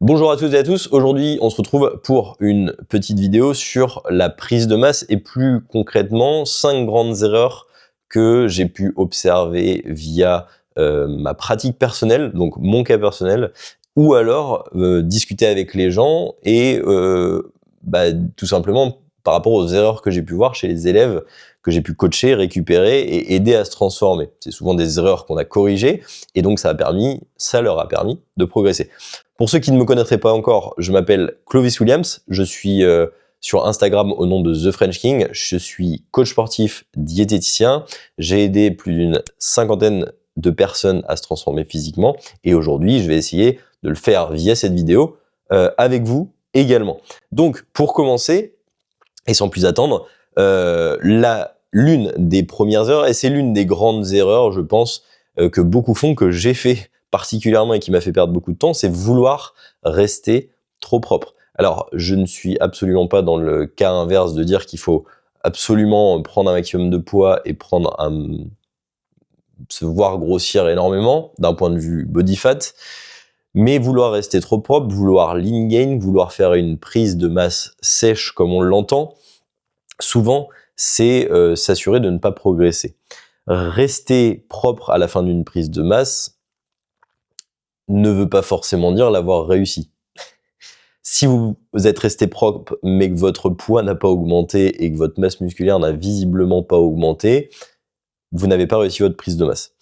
Bonjour à toutes et à tous, aujourd'hui on se retrouve pour une petite vidéo sur la prise de masse et plus concrètement 5 grandes erreurs que j'ai pu observer via ma pratique personnelle, donc mon cas personnel, ou alors discuter avec les gens et tout simplement par rapport aux erreurs que j'ai pu voir chez les élèves que j'ai pu coacher, récupérer et aider à se transformer. C'est souvent des erreurs qu'on a corrigées et donc ça leur a permis de progresser. Pour ceux qui ne me connaîtraient pas encore, je m'appelle Clovis Williams, je suis sur Instagram au nom de The French King, je suis coach sportif, diététicien, j'ai aidé plus d'une 50aine de personnes à se transformer physiquement et aujourd'hui je vais essayer de le faire via cette vidéo avec vous également. Donc pour commencer, et sans plus attendre, l'une des premières erreurs, et c'est l'une des grandes erreurs je pense que beaucoup font, que j'ai fait particulièrement et qui m'a fait perdre beaucoup de temps, c'est vouloir rester trop propre. Alors, je ne suis absolument pas dans le cas inverse de dire qu'il faut absolument prendre un maximum de poids et se voir grossir énormément d'un point de vue body fat, mais vouloir rester trop propre, vouloir lean gain, vouloir faire une prise de masse sèche comme on l'entend, souvent c'est s'assurer de ne pas progresser. Rester propre à la fin d'une prise de masse ne veut pas forcément dire l'avoir réussi. Si vous êtes resté propre mais que votre poids n'a pas augmenté et que votre masse musculaire n'a visiblement pas augmenté, vous n'avez pas réussi votre prise de masse.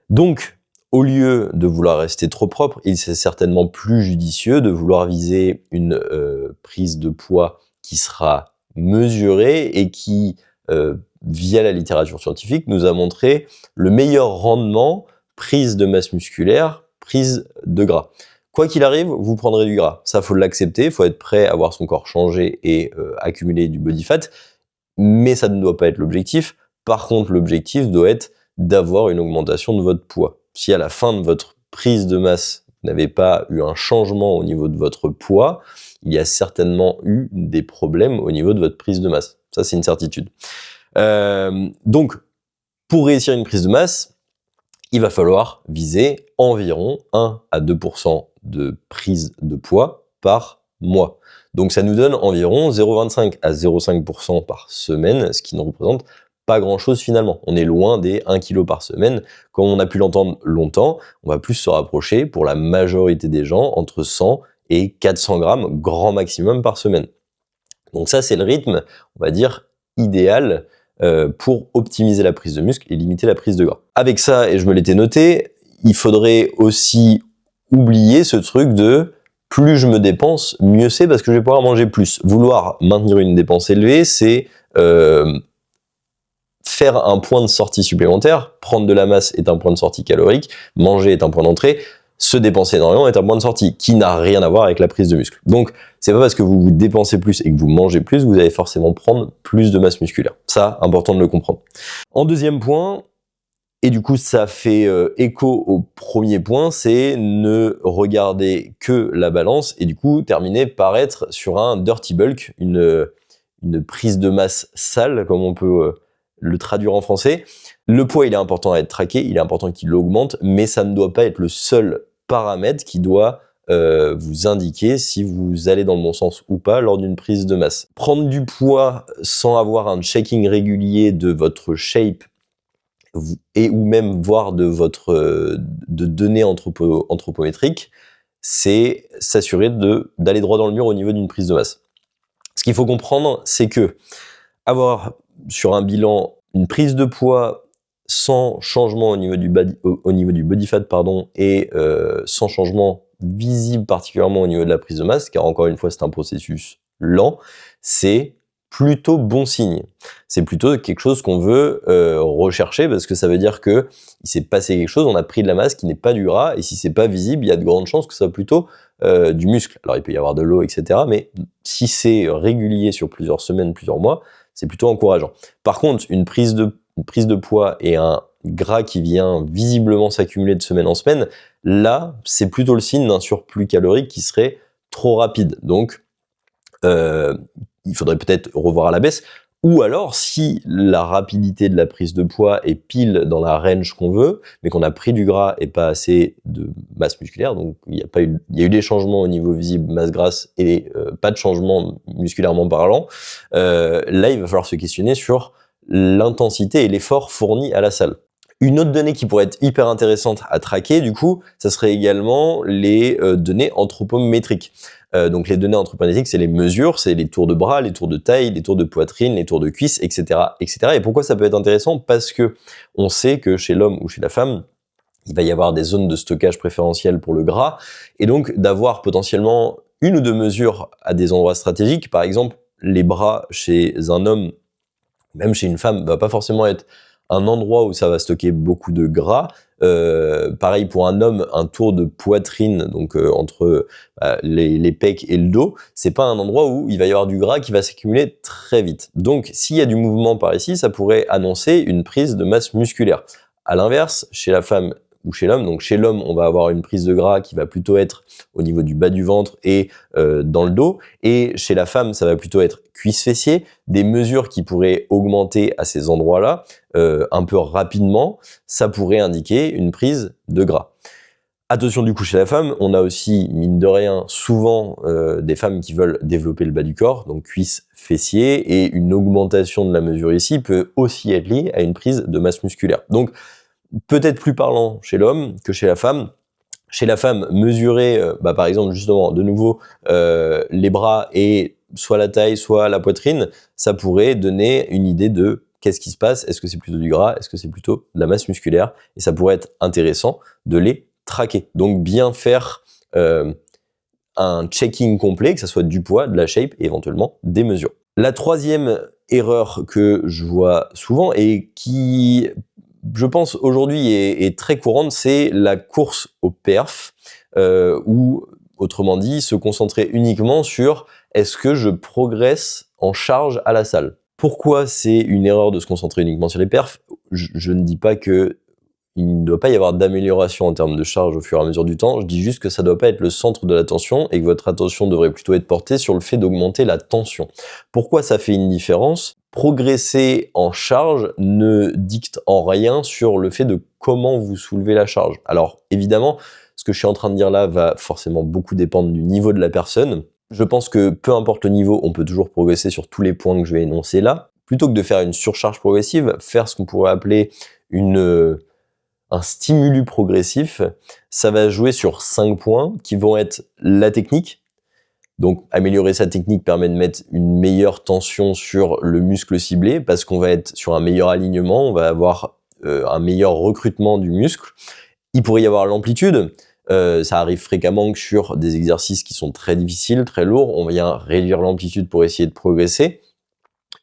Donc, au lieu de vouloir rester trop propre, il est certainement plus judicieux de vouloir viser une prise de poids qui sera mesurée et qui, via la littérature scientifique, nous a montré le meilleur rendement, prise de masse musculaire, prise de gras. Quoi qu'il arrive, vous prendrez du gras. Ça, faut l'accepter, faut être prêt à voir son corps changer et accumuler du body fat, mais ça ne doit pas être l'objectif. Par contre, l'objectif doit être d'avoir une augmentation de votre poids. Si à la fin de votre prise de masse, vous n'avez pas eu un changement au niveau de votre poids, il y a certainement eu des problèmes au niveau de votre prise de masse. Ça, c'est une certitude. Donc, pour réussir une prise de masse, il va falloir viser environ 1 à 2% de prise de poids par mois. Donc ça nous donne environ 0,25 à 0,5% par semaine, ce qui ne représente pas grand-chose finalement. On est loin des 1 kg par semaine. Comme on a pu l'entendre longtemps, on va plus se rapprocher, pour la majorité des gens, entre 100 et 400 grammes, grand maximum par semaine. Donc ça, c'est le rythme, on va dire, idéal pour optimiser la prise de muscle et limiter la prise de gras. Avec ça, et je me l'étais noté, il faudrait aussi oublier ce truc de plus je me dépense, mieux c'est parce que je vais pouvoir manger plus. Vouloir maintenir une dépense élevée, c'est faire un point de sortie supplémentaire. Prendre de la masse est un point de sortie calorique, manger est un point d'entrée, se dépenser énormément est un point de sortie qui n'a rien à voir avec la prise de muscle. Donc, c'est pas parce que vous vous dépensez plus et que vous mangez plus que vous allez forcément prendre plus de masse musculaire. Ça, important de le comprendre. En deuxième point, et du coup ça fait écho au premier point, c'est ne regarder que la balance et du coup terminer par être sur un dirty bulk, une prise de masse sale, comme on peut le traduire en français. Le poids, il est important à être traqué, il est important qu'il augmente, mais ça ne doit pas être le seul paramètre qui doit vous indiquer si vous allez dans le bon sens ou pas lors d'une prise de masse. Prendre du poids sans avoir un checking régulier de votre shape et ou même voir de données anthropométriques, c'est s'assurer d'aller droit dans le mur au niveau d'une prise de masse. Ce qu'il faut comprendre, c'est que avoir sur un bilan une prise de poids sans changement au niveau du body fat et sans changement visible particulièrement au niveau de la prise de masse, car encore une fois c'est un processus lent, c'est plutôt bon signe. C'est plutôt quelque chose qu'on veut rechercher parce que ça veut dire que il s'est passé quelque chose, on a pris de la masse qui n'est pas du gras, et si c'est pas visible, il y a de grandes chances que ça soit plutôt du muscle. Alors il peut y avoir de l'eau, etc. Mais si c'est régulier sur plusieurs semaines, plusieurs mois, c'est plutôt encourageant. Par contre, une prise de poids et un gras qui vient visiblement s'accumuler de semaine en semaine, là, c'est plutôt le signe d'un surplus calorique qui serait trop rapide. Donc, il faudrait peut-être revoir à la baisse. Ou alors, si la rapidité de la prise de poids est pile dans la range qu'on veut, mais qu'on a pris du gras et pas assez de masse musculaire, donc il y a eu des changements au niveau visible masse grasse et pas de changement musculairement parlant, là il va falloir se questionner sur l'intensité et l'effort fourni à la salle. Une autre donnée qui pourrait être hyper intéressante à traquer, du coup, ça serait également les données anthropométriques. Donc les données anthropométriques, c'est les mesures, c'est les tours de bras, les tours de taille, les tours de poitrine, les tours de cuisse, etc., etc. Et pourquoi ça peut être intéressant? Parce que on sait que chez l'homme ou chez la femme, il va y avoir des zones de stockage préférentielles pour le gras, et donc d'avoir potentiellement une ou deux mesures à des endroits stratégiques, par exemple, les bras chez un homme, même chez une femme, va pas forcément être un endroit où ça va stocker beaucoup de gras. Pareil pour un homme, un tour de poitrine, donc entre les pecs et le dos, c'est pas un endroit où il va y avoir du gras qui va s'accumuler très vite. Donc s'il y a du mouvement par ici, ça pourrait annoncer une prise de masse musculaire. À l'inverse, chez la femme ou chez l'homme, donc chez l'homme, on va avoir une prise de gras qui va plutôt être au niveau du bas du ventre et dans le dos, et chez la femme, ça va plutôt être cuisse-fessier, des mesures qui pourraient augmenter à ces endroits-là un peu rapidement, ça pourrait indiquer une prise de gras. Attention du coup chez la femme, on a aussi, mine de rien, souvent des femmes qui veulent développer le bas du corps, donc cuisses, fessiers, et une augmentation de la mesure ici peut aussi être liée à une prise de masse musculaire. Donc peut-être plus parlant chez l'homme que chez la femme. Chez la femme, mesurer, par exemple, justement, de nouveau, les bras et soit la taille, soit la poitrine, ça pourrait donner une idée de qu'est-ce qui se passe. Est-ce que c'est plutôt du gras? Est-ce que c'est plutôt de la masse musculaire? Et ça pourrait être intéressant de les traquer. Donc, bien faire un checking complet, que ça soit du poids, de la shape et éventuellement des mesures. La troisième erreur que je vois souvent et qui, je pense, aujourd'hui est très courante, c'est la course au perf, ou autrement dit, se concentrer uniquement sur est-ce que je progresse en charge à la salle. Pourquoi c'est une erreur de se concentrer uniquement sur les perfs? Je ne dis pas que il ne doit pas y avoir d'amélioration en termes de charge au fur et à mesure du temps, je dis juste que ça ne doit pas être le centre de l'attention et que votre attention devrait plutôt être portée sur le fait d'augmenter la tension. Pourquoi ça fait une différence? Progresser en charge ne dicte en rien sur le fait de comment vous soulevez la charge. Alors évidemment, ce que je suis en train de dire là va forcément beaucoup dépendre du niveau de la personne. Je pense que peu importe le niveau, on peut toujours progresser sur tous les points que je vais énoncer là. Plutôt que de faire une surcharge progressive, faire ce qu'on pourrait appeler un stimulus progressif, ça va jouer sur 5 points qui vont être la technique. Donc améliorer sa technique permet de mettre une meilleure tension sur le muscle ciblé parce qu'on va être sur un meilleur alignement, on va avoir un meilleur recrutement du muscle. Il pourrait y avoir l'amplitude. Ça arrive fréquemment que sur des exercices qui sont très difficiles, très lourds, on vient réduire l'amplitude pour essayer de progresser.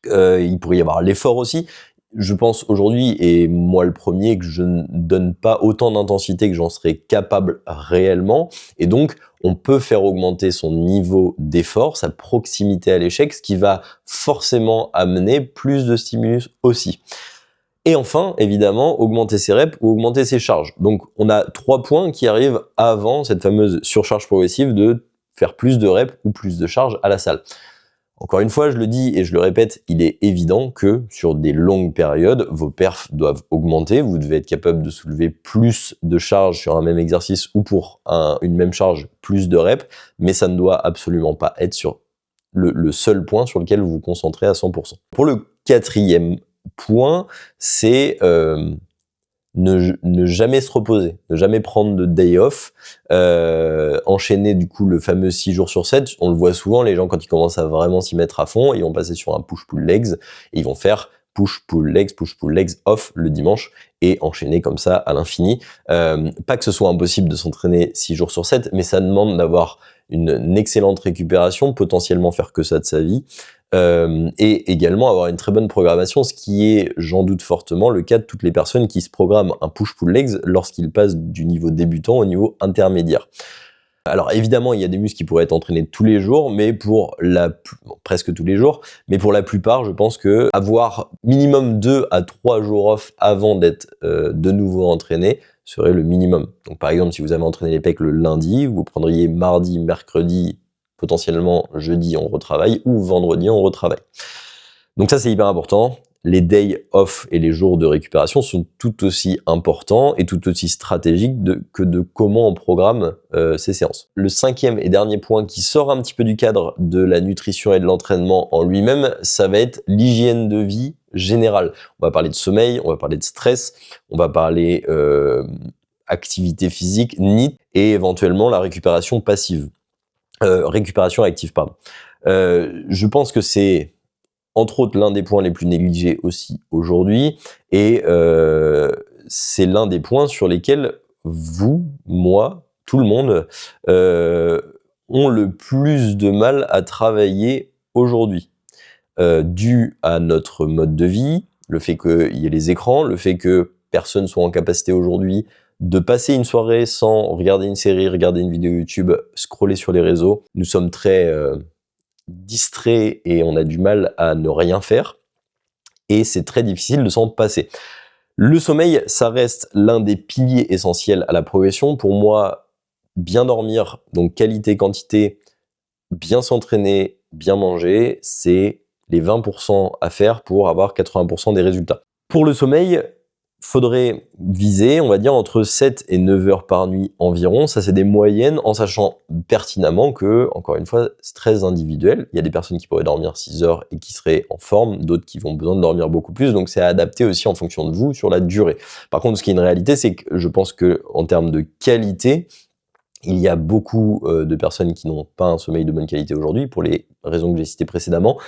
Il pourrait y avoir l'effort aussi. Je pense aujourd'hui, et moi le premier, que je ne donne pas autant d'intensité que j'en serais capable réellement, et donc on peut faire augmenter son niveau d'effort, sa proximité à l'échec, ce qui va forcément amener plus de stimulus aussi. Et enfin, évidemment, augmenter ses reps ou augmenter ses charges. Donc on a 3 points qui arrivent avant cette fameuse surcharge progressive de faire plus de reps ou plus de charges à la salle. Encore une fois, je le dis et je le répète, il est évident que sur des longues périodes, vos perfs doivent augmenter. Vous devez être capable de soulever plus de charges sur un même exercice ou pour une même charge, plus de reps, mais ça ne doit absolument pas être sur le seul point sur lequel vous vous concentrez à 100%. Pour le quatrième point, c'est ne jamais se reposer, ne jamais prendre de day off, enchaîner du coup le fameux 6 jours sur 7, on le voit souvent, les gens quand ils commencent à vraiment s'y mettre à fond, ils vont passer sur un push-pull legs, et ils vont faire push-pull legs off le dimanche, et enchaîner comme ça à l'infini. Pas que ce soit impossible de s'entraîner 6 jours sur 7, mais ça demande d'avoir une excellente récupération, potentiellement faire que ça de sa vie, et également avoir une très bonne programmation, ce qui est, j'en doute fortement, le cas de toutes les personnes qui se programment un push-pull legs lorsqu'ils passent du niveau débutant au niveau intermédiaire. Alors évidemment, il y a des muscles qui pourraient être entraînés tous les jours, mais presque tous les jours, mais pour la plupart, je pense que avoir minimum 2 à 3 jours off avant d'être de nouveau entraîné serait le minimum. Donc par exemple, si vous avez entraîné les pecs le lundi, vous prendriez mardi, mercredi, potentiellement jeudi on retravaille, ou vendredi on retravaille. Donc ça, c'est hyper important. Les days off et les jours de récupération sont tout aussi importants et tout aussi stratégiques que de comment on programme ces séances. Le 5e et dernier point qui sort un petit peu du cadre de la nutrition et de l'entraînement en lui-même, ça va être l'hygiène de vie générale. On va parler de sommeil, on va parler de stress, on va parler activité physique, NEAT, et éventuellement la récupération passive. Récupération active, pardon. Je pense que c'est entre autres l'un des points les plus négligés aussi aujourd'hui, et c'est l'un des points sur lesquels vous, moi, tout le monde ont le plus de mal à travailler aujourd'hui, dû à notre mode de vie, le fait qu'il y ait les écrans, le fait que personne soit en capacité aujourd'hui de passer une soirée sans regarder une série, regarder une vidéo YouTube, scroller sur les réseaux. Nous sommes très distrait et on a du mal à ne rien faire, et c'est très difficile de s'en passer. Le sommeil, ça reste l'un des piliers essentiels à la progression. Pour moi, bien dormir, donc qualité, quantité, bien s'entraîner, bien manger, c'est les 20% à faire pour avoir 80% des résultats. Pour le sommeil, faudrait viser, on va dire, entre 7 et 9 heures par nuit environ. Ça, c'est des moyennes, en sachant pertinemment que, encore une fois, c'est très individuel. Il y a des personnes qui pourraient dormir 6 heures et qui seraient en forme, d'autres qui vont besoin de dormir beaucoup plus, donc c'est adapté aussi en fonction de vous sur la durée. Par contre, ce qui est une réalité, c'est que je pense que en termes de qualité, il y a beaucoup de personnes qui n'ont pas un sommeil de bonne qualité aujourd'hui, pour les raisons que j'ai citées précédemment.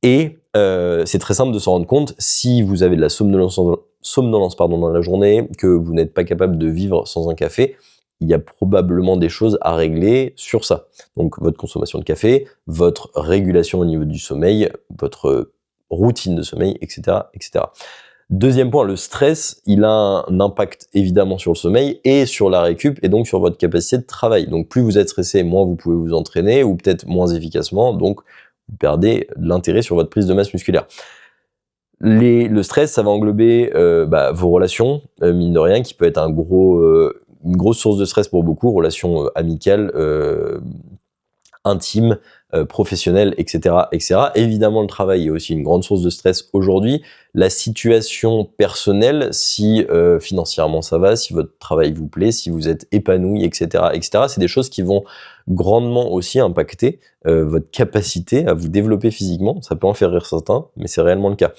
Et c'est très simple de s'en rendre compte, si vous avez de la somnolence dans la journée, que vous n'êtes pas capable de vivre sans un café, il y a probablement des choses à régler sur ça. Donc votre consommation de café, votre régulation au niveau du sommeil, votre routine de sommeil, etc., etc. Deuxième point, le stress, il a un impact évidemment sur le sommeil et sur la récup, et donc sur votre capacité de travail. Donc plus vous êtes stressé, moins vous pouvez vous entraîner, ou peut-être moins efficacement, donc vous perdez de l'intérêt sur votre prise de masse musculaire. Le stress, ça va englober vos relations, mine de rien, qui peut être une grosse source de stress pour beaucoup, relations amicales, intimes, professionnelles, etc., etc. Évidemment, le travail est aussi une grande source de stress aujourd'hui. La situation personnelle, si financièrement ça va, si votre travail vous plaît, si vous êtes épanoui, etc., etc., c'est des choses qui vont grandement aussi impacter votre capacité à vous développer physiquement. Ça peut en faire rire certains, mais c'est réellement le cas.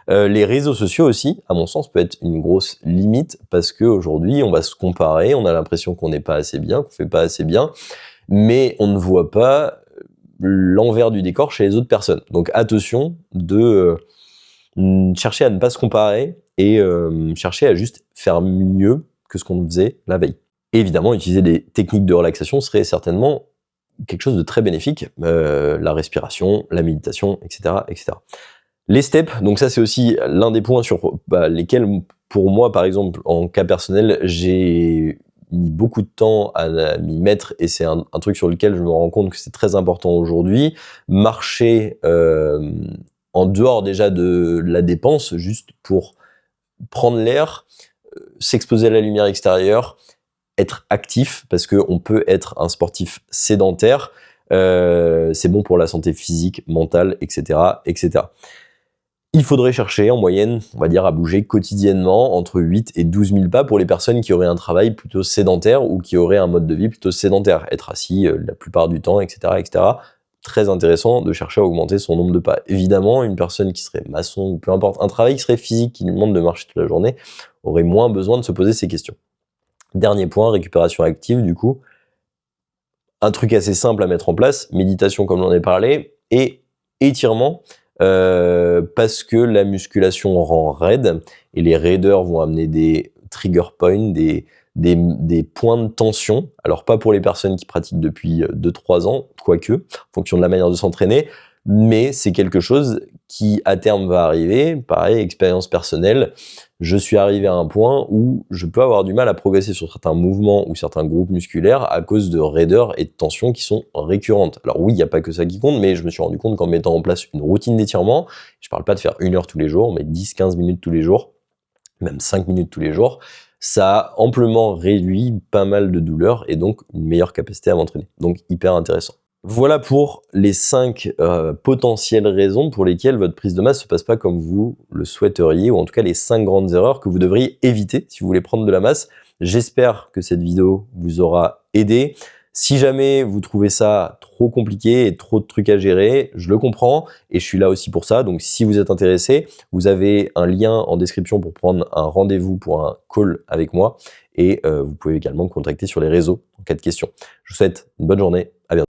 Les réseaux sociaux aussi, à mon sens, peut être une grosse limite, parce qu'aujourd'hui, on va se comparer, on a l'impression qu'on n'est pas assez bien, qu'on fait pas assez bien, mais on ne voit pas l'envers du décor chez les autres personnes. Donc attention de chercher à ne pas se comparer et chercher à juste faire mieux que ce qu'on faisait la veille. Et évidemment, utiliser des techniques de relaxation serait certainement quelque chose de très bénéfique, la respiration, la méditation, etc., etc. Les steps, donc ça c'est aussi l'un des points sur lesquels, pour moi par exemple, en cas personnel, j'ai mis beaucoup de temps à m'y mettre, et c'est un truc sur lequel je me rends compte que c'est très important aujourd'hui. Marcher en dehors déjà de la dépense, juste pour prendre l'air, s'exposer à la lumière extérieure, être actif, parce qu'on peut être un sportif sédentaire, c'est bon pour la santé physique, mentale, etc., etc. Il faudrait chercher en moyenne, on va dire, à bouger quotidiennement entre 8 et 12 000 pas pour les personnes qui auraient un travail plutôt sédentaire ou qui auraient un mode de vie plutôt sédentaire, être assis la plupart du temps, etc., etc. Très intéressant de chercher à augmenter son nombre de pas. Évidemment, une personne qui serait maçon ou peu importe, un travail qui serait physique, qui lui demande de marcher toute la journée, aurait moins besoin de se poser ces questions. Dernier point, récupération active, du coup. Un truc assez simple à mettre en place, méditation comme j'en ai parlé, et étirement, parce que la musculation rend raide, et les raideurs vont amener des trigger points, des points de tension. Alors pas pour les personnes qui pratiquent depuis 2-3 ans, quoique, en fonction de la manière de s'entraîner, mais c'est quelque chose qui à terme va arriver. Pareil, expérience personnelle, je suis arrivé à un point où je peux avoir du mal à progresser sur certains mouvements ou certains groupes musculaires à cause de raideurs et de tensions qui sont récurrentes. Alors oui, il n'y a pas que ça qui compte, mais je me suis rendu compte qu'en mettant en place une routine d'étirement, je parle pas de faire 1 heure tous les jours, mais 10-15 minutes tous les jours, même 5 minutes tous les jours, ça a amplement réduit pas mal de douleurs et donc une meilleure capacité à m'entraîner. Donc hyper intéressant. Voilà pour les 5 potentielles raisons pour lesquelles votre prise de masse se passe pas comme vous le souhaiteriez, ou en tout cas les 5 grandes erreurs que vous devriez éviter si vous voulez prendre de la masse. J'espère que cette vidéo vous aura aidé. Si jamais vous trouvez ça trop compliqué et trop de trucs à gérer, je le comprends et je suis là aussi pour ça. Donc si vous êtes intéressé, vous avez un lien en description pour prendre un rendez-vous pour un call avec moi et vous pouvez également me contacter sur les réseaux en cas de questions. Je vous souhaite une bonne journée, à bientôt.